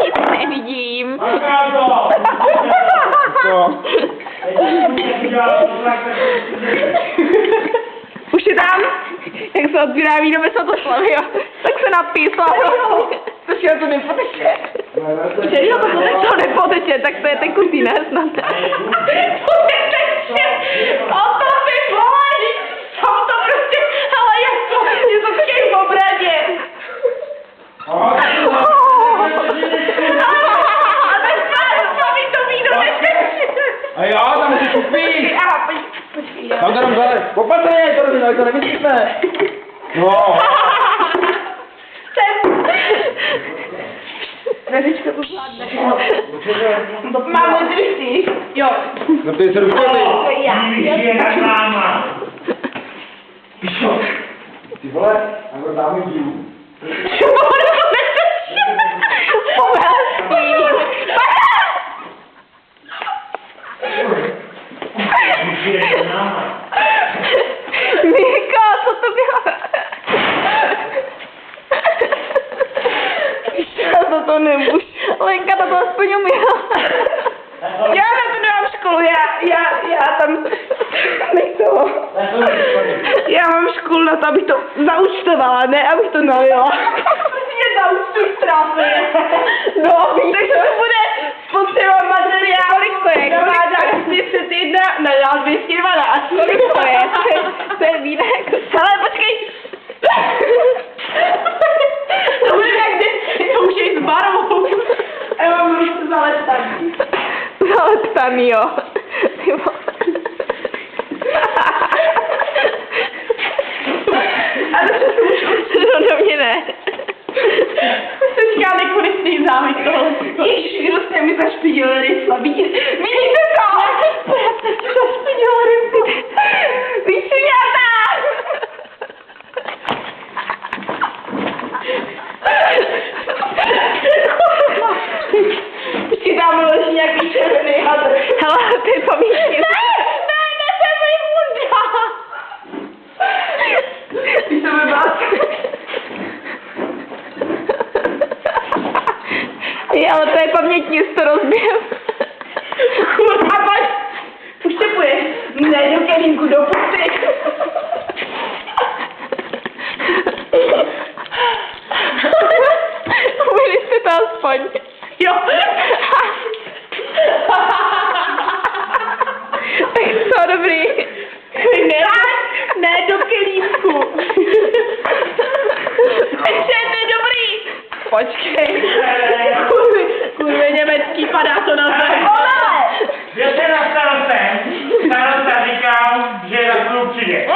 nic nevidím. Co? Už je tam, jak se odbírá víno ve Svatoslavě, jo. Tak se napísla. Počkej, to nepoteče. To nepoteče, tak to je tekutý, ne? Snad. Poteče! O to mi bolí! Jsou to prostě, ale je to takový v obradě. A jo, tam musíš kupit! Tam to jenom zale. Opatrně, to nevyskytne. No. Neřečko to zvládne. Máme drsty. Jo. No ty se rušili. Je tak máma. Ty vole, a kdo dáme dílu? Mirka, co to bylo? Já to nemůžu. Lenka to aspoň uměla. Já na to nemám školu, já tam nechci. Já mám školu na to, abych to zaúčtovala, ne abych to nalila. Prostě zaúčtuj strafy. No, takže to bude spotřeba materiál. Kolik to je? Domážák 201, ne, 212. Kolik to je? To je víno jako... Ale počkej. To bude jak vždycky, to už je s barvou. A já mám ruku zaleptaný. Zaleptaný, jo. Ty vole. A to se už určitě do mě ne. To říká nekonečný zámek toho. Ježiš, kdo jste mi zašpinil rysla. Vidíte to? Já jste si zašpinil rysla. Vyšuňata! Počkej, tam leží nějaký červený hadr. Hele, ty pamětky. Ne, to je můj bunda. Ty se mi bát. Ale to je pamětní, to rozběl. Kurva, pojď. Už se půjdeš. Ne, do kelínku, do pusty. Umili jste to aspoň. Jo. Tak co, dobrý. Ne, do kelínku. Ještě je dobrý. Počkej. Kurvě německý, padá to na zem. Že se na starosta říkám, že je na klub přijde.